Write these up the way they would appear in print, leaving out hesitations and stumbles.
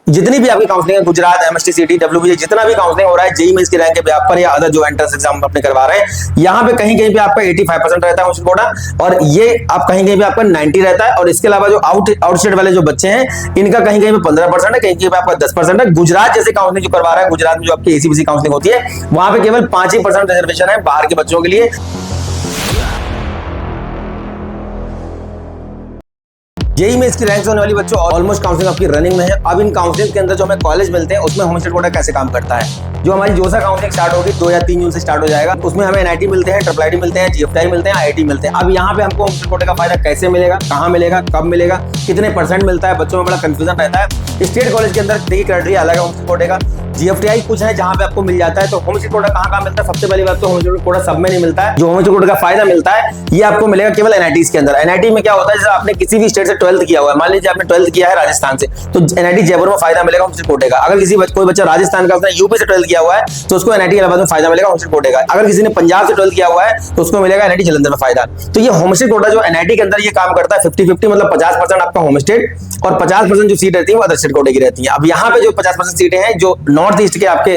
जितनी भी आपकी काउंसलिंग है, गुजरात, एमएसटी, सिटी, डब्ल्यूबीजे, जितना भी काउंसलिंग हो रहा है जेईई मेंस की रैंक के बेस पर या अदर जो एंट्रेंस एग्जाम अपने करवा रहे हैं, यहाँ पे कहीं कहीं पे आपका 85% रहता है मुश्किल कोटा, और ये आप कहीं कहीं पे आपका 90 रहता है। और इसके अलावा जो आउटस्टेट वाले जो बच्चे हैं, इनका कहीं कहीं पे 15% है, कहीं कहीं पे आपका 10% है। गुजरात जैसे काउंसलिंग जो करवा रहा है, गुजरात में जो आपकी एसीबीसी काउंसलिंग होती है, वहां पे केवल 5% रिजर्वेशन है बाहर के बच्चों के लिए। जेईई में इसकी रैंक होने वाली बच्चों ऑलमोस्ट काउंसलिंग आपकी रनिंग में है। अब इन काउंसलिंग के अंदर जो हमें कॉलेज मिलते हैं, उसमें होमस्टेड कोटा कैसे काम करता है। जो हमारी जोसा काउंसलिंग स्टार्ट होगी 2 या 3 जून से स्टार्ट हो जाएगा, उसमें हमें एनआईटी मिलते हैं, ट्रिपल आईटी मिलते हैं, जीएफटीआई मिलते हैं, आईआईटी मिलते हैं। अब यहाँ पे हमको होमस्टेड कोटे का फायदा कैसे मिलेगा, कहाँ मिलेगा, कब मिलेगा, कितने परसेंट मिलता है, बच्चों में बड़ा कंफ्यूजन रहता है। स्टेट कॉलेज के अंदर देखिए क्राइटेरिया अलग है होमस्टेड कोटे का। जीएफटीआई कुछ है जहां पे आपको मिल जाता है। तो होमस्टेड कोटा कहाँ मिलता है? सबसे पहली बात तो होमस्टेड कोटा सब में नहीं मिलता है। जो होमस्टेड कोटा का फायदा मिलता है ये आपको मिलेगा केवल एनआईटीज के अंदर। एनआईटी में क्या होता है, जैसे आपने किसी भी स्टेट से 12th किया हुआ है, मान लीजिए आपने 12th किया है राजस्थान से, तो एनआईटी जयपुर में फायदा मिलेगा होमस्टेड कोटे का। अगर किसी कोई बच्चा राजस्थान का, उसने यूपी से 12th किया हुआ है, तो उसको एनआईटी इलाहाबाद में फायदा मिलेगा होमस्टेड कोटे का। अगर किसी ने पंजाब से 12th किया हुआ है, तो उसको मिलेगा एनआईटी जालंधर में फायदा। तो ये होमस्टेड कोटा जो एनआईटी के अंदर ये काम करता है 50-50, मतलब 50% आपका होमस्टेड और 50% जो सीट रहती है वो अदर स्टेट कोटे की रहती है। अब यहाँ पे जो 50% सीटें हैं जो नॉर्थ ईस्ट के आपके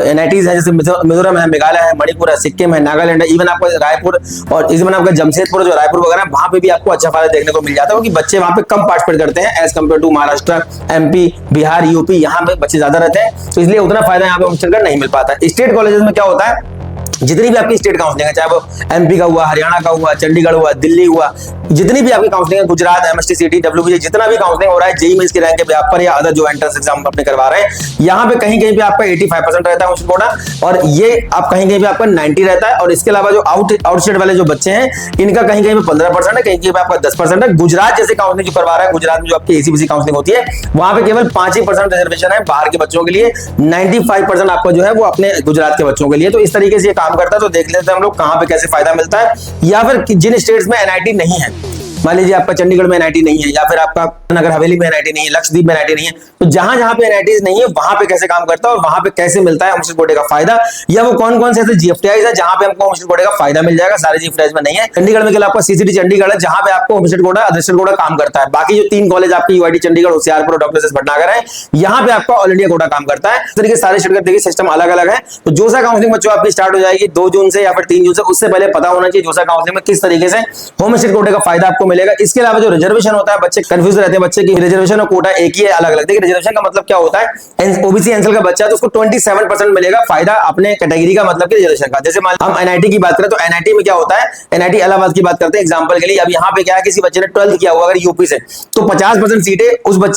एनआईटीज है, जैसे मिजोरम है, मेघालय है, मणिपुर है, सिक्किम है, नागालैंड है, इवन आपको रायपुर और इवन आपका जमशेदपुर जो रायपुर वगैरह, वहां पे भी आपको अच्छा फायदा देखने को मिल जाता है, क्योंकि बच्चे वहां पे कम पार्टिसिपेट करते हैं as compare to Maharashtra, MP, Bihar, UP. यहाँ पे बच्चे ज्यादा रहते हैं, तो इसलिए उतना फायदा यहाँ पे होमस्टेड का नहीं मिल पाता। स्टेट कॉलेजेस में क्या होता है, जितनी भी आपकी स्टेट काउंसलिंग है, चाहे वो एमपी का हुआ, हरियाणा का हुआ, चंडीगढ़ हुआ, दिल्ली हुआ, जितनी भी आपकी काउंसलिंग है, गुजरात, एमएसटी, सिटी, डब्ल्यूबीजे, जितना भी काउंसलिंग हो रहा है जेईई मेंस की रैंक के बेस पर या अदर जो एंट्रेंस एग्जाम अपने करवा रहे हैं, यहाँ पे कहीं कहीं पे आपका 85% रहता है मुश्किल कोटा, और ये आप कहीं कहीं पे आपका 90 रहता है। और इसके अलावा जो आउटस्टेट वाले जो बच्चे हैं, इनका कहीं कहीं पे 15% है, कहीं कहीं पे आपका 10% है। गुजरात जैसे काउंसलिंग जो करवा रहा है, गुजरात में जो आपकी एसीबीसी काउंसलिंग होती है, वहां पे केवल 5% रिजर्वेशन है बाहर के बच्चों के लिए, 95% आपका जो है वो अपने गुजरात के बच्चों के लिए। तो इस तरीके से ये काम करता है। तो देख लेते हैं हम लोग कहां पे कैसे फायदा मिलता है, या फिर जिन स्टेट्स में एनआईटी नहीं है, मान लीजिए आपका चंडीगढ़ में एनआईटी नहीं है, या फिर आपका नगर हवेली में एनआईटी नहीं है, लक्षद्वीप में एनआईटी नहीं है, तो जहां जहां पे एनआईटीज नहीं है वहां पे कैसे काम करता है और वहां पे कैसे मिलता है होमस्टेड कोटे का फायदा, या वो कौन कौन से ऐसे जीएफटीआईज है जहां पे हमको होमस्टेड कोटे का फायदा मिल जाएगा। सारे जीएफटीआईज में नहीं है। चंडीगढ़ में केवल आपका सीसीटी चंडीगढ़ है जहां पे आपको होमस्टेड कोटा, अदर कोटा काम करता है। बाकी जो 3 कॉलेज आपकी यूआईटी चंडीगढ़, होशियारपुर और डॉक्टर एस भटनागर है, यहाँ पे आपका ऑल इंडिया कोटा काम करता है। इस तरीके सारे स्टेट का देखिए सिस्टम अलग अलग है। तो जोसा काउंसलिंग बच्चों आपकी स्टार्ट हो जाएगी 2 जून से या फिर 3 जून से। उससे पहले पता होना चाहिए जोसा काउंसलिंग में किस तरीके से होमस्टेड कोटे का फायदा आपको मिलेगा। इसके अलावा जो रिजर्वेशन होता है, बच्चे कंफ्यूज रहते हैं बच्चे की रिजर्वेशन और कोटा एक ही है, अलग अलग। देखिए रिजर्वेशन का मतलब क्या होता है, ओबीसी एनसीएल का बच्चा है तो उसको 27% मिलेगा फायदा अपने कैटेगरी का, मतलब कि रिजर्वेशन का। जैसे मान हम एनआईटी की बात करें तो एनआईटी में क्या होता है, एनआईटी इलाहाबाद की बात करते हैं एग्जांपल के लिए। अब यहाँ पे क्या है, किसी बच्चे ने 12th किया हुआ अगर यूपी से, तो 50% सीटें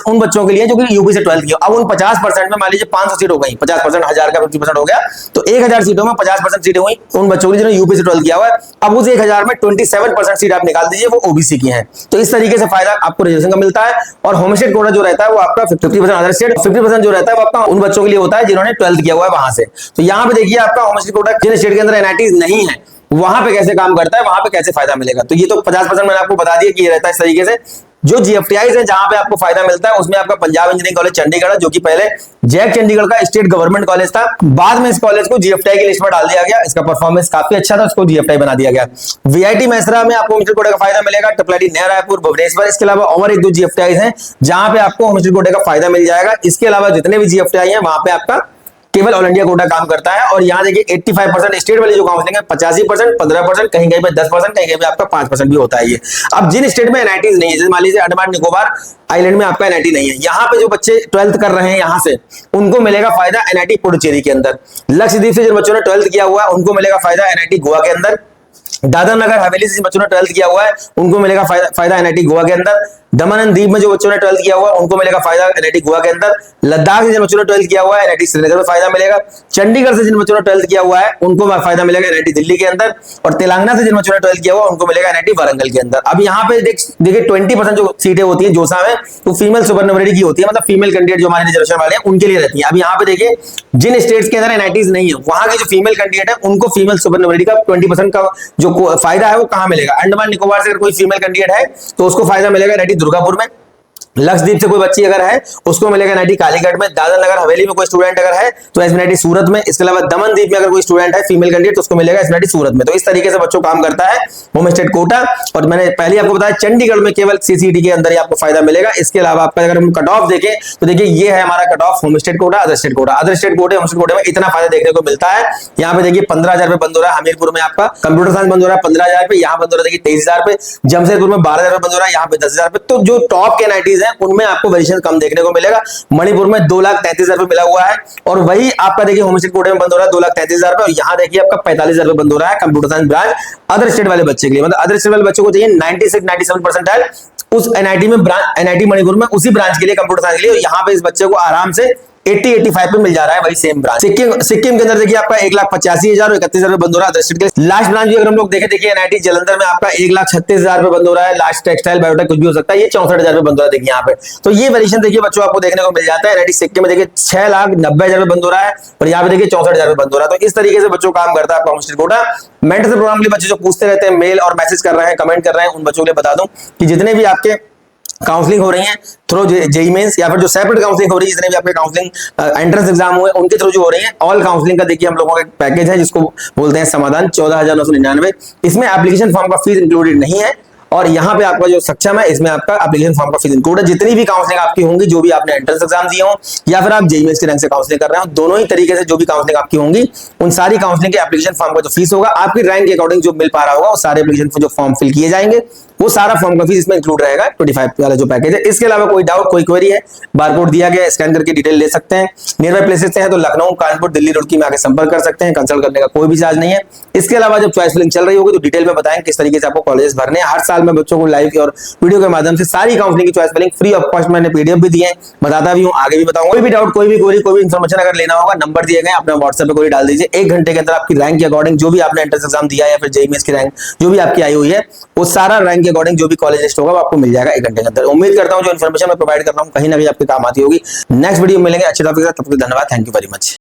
उन बच्चों के लिए जो कि यूपी से 12th किया। अब उन 50% में मान लीजिए 500 सीट हो गई, 50% 1000 का 50% हो गया, तो 1000 सीटों में 50% सीटें हुई उन बच्चों के लिए जिन्होंने यूपी से 12th किया हुआ है। अब उस 1000 में 27% सीट आप निकाल दीजिए, वो ओबीसी की है। तो इस तरीके से फायदा आपको रिजर्वेशन का मिलता है। और होमस्टेड कोटा जो रहता है वो आपका 50% अदर स्टेट, 50% जो रहता है वो आपका उन बच्चों के लिए होता है जिन्होंने 12th किया हुआ है वहां से। तो यहाँ पे देखिए आपका होमस्टेड कोटा जिन स्टेट के अंदर एनआईटी नहीं है वहां पे कैसे काम करता है, वहां पे कैसे फायदा मिलेगा। तो ये तो 50% मैंने आपको बता दिया कि ये रहता है इस तरीके से। जो जीएफटीआईज है जहां पे आपको फायदा मिलता है, उसमें आपका पंजाब इंजीनियरिंग कॉलेज चंडीगढ़ है, जो कि पहले जैक चंडीगढ़ का स्टेट गवर्नमेंट कॉलेज था। बाद में इस कॉलेज को जीएफटीआई की लिस्ट में डाल दिया गया। इसका परफॉर्मेंस काफी अच्छा था, उसको जीएफटीआई बना दिया गया। वीआईटी मैसरा में आपको होमस्टेड कोटे का फायदा मिलेगा, ट्रिपल नया रायपुर, भुवनेश्वर। इसके अलावा और 1-2 जीएफटीआईज हैं जहां पे आपको होमस्टेड कोटे का फायदा मिल जाएगा। इसके अलावा जितने भी जीएफटीआई हैं वहां पे आपका केवल ऑल इंडिया कोटा काम करता है। और यहाँ देखिए 85% स्टेट वाली जो काउंसलिंग है, 85%, 15%, कहीं कहीं पे 10%, कहीं कहीं पे आपका 5% भी होता है ये। अब जिन स्टेट में एनआईटीज नहीं है, जैसे मान लीजिए अंडमान निकोबार आइलैंड में आपका एनआईटी नहीं है, यहाँ पे जो बच्चे 12th कर रहे हैं यहाँ से, उनको मिलेगा फायदा एनआईटी पुडुचेरी के अंदर। लक्षद्वीप से जिन बच्चों ने 12th किया हुआ है उनको मिलेगा फायदा एनआईटी गोवा के अंदर। दादर नगर हवेली से जिन बच्चों ने 12th किया हुआ है उनको मिलेगा फायदा एनआईटी गोवा के अंदर। दमन एंड दीव में जो बच्चों ने 12th किया हुआ है उनको मिलेगा फायदा एनआईटी गोवा के अंदर। लद्दाख से जिन बच्चों ने 12th किया हुआ है एनआईटी श्रीनगर में फायदा मिलेगा। चंडीगढ़ से जिन बच्चों ने 12th किया हुआ है उनको फायदा मिलेगा एनआईटी दिल्ली के अंदर। और तेलंगाना से जिन बच्चों ने 12th किया हुआ उनको मिलेगा एनआईटी वारंगल के अंदर। अब यहाँ पे देखिए 20% जो सीटें होती है जोसा में, तो फीमेल सुपरनोवेटी की होती है, मतलब फीमेल कैंडिडेट जो हमारे रिजर्वेशन वाले हैं उनके लिए रहती है। अब यहाँ पे देखिए जिन स्टेट्स के अंदर एनआईटीज नहीं है वहां के जो फीमेल कैंडिडेट है उनको फीमेल सुपरनोवेटी का 20% का जो फायदा है वो कहां मिलेगा। अंडमान निकोबार से अगर कोई फीमेल कैंडिडेट है तो उसको फायदा मिलेगा एनआईटी दुर्गापुर में। लक्षद्वीप से कोई बच्ची अगर है उसको मिलेगा एनआईटी कालीकट में। दादर नगर हवेली में कोई स्टूडेंट अगर है तो एसएनआईटी सूरत में। इसके अलावा दमनदीप में अगर कोई स्टूडेंट है फीमेल कैंडिडेट तो उसको मिलेगा एसएनआईटी सूरत में। तो इस तरीके से बच्चों काम करता है होम स्टेट कोटा। और मैंने पहले आपको बताया चंडीगढ़ में केवल सीसीटी के अंदर ही आपको फायदा मिलेगा। इसके अलावा आपका अगर हम कट ऑफ देखें तो देखिए ये है हमारा cut off home state Kota, other state quota. Other state कोटे होम स्टेट कोटे में इतना फायदा देखने को मिलता है। यहाँ पे देखिए 15,000 रुपए बंद हो रहा है। हमीरपुर में आपका कंप्यूटर साइंस बंद हो रहा है 15,000 रुपए, यहाँ बंद हो रहा है देखिए 23,000 रुपए। जमशेदपुर में 12,000 रुपए बंद हो रहा है, यहाँ पे 10,000 रुपए। तो जो टॉप के एनआईटीज हैं उनमें आपको वेरिएशन कम देखने को मिलेगा। मणिपुर में 2,33,000 रुपए मिला हुआ है और वही आपका देखिए होम स्टेट कोटे में बंद हो रहा है 2,33,000 रुपए। और यहाँ देखिए आपका 45,000 रुपए बंद हो रहा है computer science branch other state वाले बच्चे के लिए। मतलब अदर स्टेट वाले बच्चों को चाहिए 96-97% उस एनआईटी में एनआईटी मणिपुर में उसी ब्रांच के लिए कंप्यूटर साइंस के लिए। यहाँ पे इस बच्चे को आराम से 80-85 पे मिल जा रहा है वही सेम ब्रांच। सिक्किम के अंदर देखिए आपका 1,85,000 और 31,000 रुपए बंद हो रहा है अदर स्टेट के। लास्ट ब्रांच भी अगर हम लोग देखें देखिए एनआईटी जालंधर में आपका 1,36,000 रुपए बंद हो रहा है। लास्ट टेक्सटाइल बायोटेक कुछ भी हो सकता है, ये 64,000 रुपए बंद हो रहा है देखिए यहाँ पे। तो ये वेरिएशन देखिए बच्चों आपको देखने को मिल जाता है। एनआईटी सिक्किम में देखिए 6,90,000 रुपए बंद हो रहा है और यहाँ पे देखिए 64,000 रुपए बंद हो रहा है। तो इस तरीके से बच्चों काम करता है आपका home state quota. Mentorship program के लिए बच्चे जो पूछते रहते हैं मेल और मैसेज कर रहे हैं कमेंट कर रहे हैं उन बच्चों के लिए बता दूं कि जितने भी आपके काउंसलिंग हो रही है थ्रू जेईई मेंस या फिर जो सेपरेट काउंसलिंग हो रही है जितने भी आपके काउंसलिंग एंट्रेंस एग्जाम हुए उनके थ्रू जो हो रही है ऑल काउंसलिंग का देखिए हम लोगों का एक पैकेज है जिसको बोलते हैं समाधान 14,999। इसमें एप्लीकेशन फॉर्म का फीस इंक्लूडेड नहीं है और यहाँ पे आपका जो सक्षम है इसमें आपका एप्लीकेशन फॉर्म का फीस इंक्लूड है। जितनी भी काउंसलिंग आपकी होंगी जो भी आपने एंट्रेंस एग्जाम दिए हो या फिर आप जेईई मेंस के रैंक से काउंसलिंग कर रहे हो दोनों ही तरीके से जो भी काउंसलिंग आपकी होंगी उन सारी काउंसलिंग के एप्लीकेशन फॉर्म का जो फीस होगा आपकी रैंक के अकॉर्डिंग जो मिल पा रहा होगा वो सारे एप्लीकेशन जो फॉर्म फिल किए जाएंगे वो सारा फॉर्म का फीस इसमें इंक्लूड रहेगा 25 वाला जो पैकेज है। इसके अलावा कोई डाउट कोई क्वेरी है बारकोड दिया गया स्कैन करके डिटेल ले सकते हैं। नियर बाय प्लेसेस से है तो लखनऊ कानपुर दिल्ली रुड़की में आके संपर्क कर सकते हैं। कंसल्ट करने का कोई भी चार्ज नहीं है। इसके अलावा जब चॉइस फिलिंग चल रही होगी तो डिटेल में बताएं किस तरीके से आपको कॉलेज भरने हैं। हर साल में बच्चों को लाइव और वीडियो के माध्यम से सारी काउंसलिंग की choice filling free of cost मैंने पीडीएफ भी दिए हैं बताता भी हूँ आगे भी बताऊंगा। कोई भी डाउट कोई भी क्वेरी कोई भी इन्फॉर्मेशन अगर लेना होगा नंबर दिए गए अपना व्हाट्सएप पे कोई डाल दीजिए। 1 घंटे के अंदर आपकी रैंक के अकॉर्डिंग जो भी आपने एंट्रेंस एग्जाम दिया है या फिर जेईई मेंस की रैंक जो भी आपकी आई हुई है वो सारा रैंक के अकॉर्डिंग जो भी कॉलेज लिस्ट होगा वो आपको मिल जाएगा 1 घंटे के अंदर। उम्मीद करता हूं जो इन्फॉर्मेशन मैं प्रोवाइड कर रहा हूं कहीं ना कहीं आपके काम आती होगी। नेक्स्ट वीडियो मिलेंगे अच्छे टॉपिक के साथ, तब तक धन्यवाद। Thank you very much.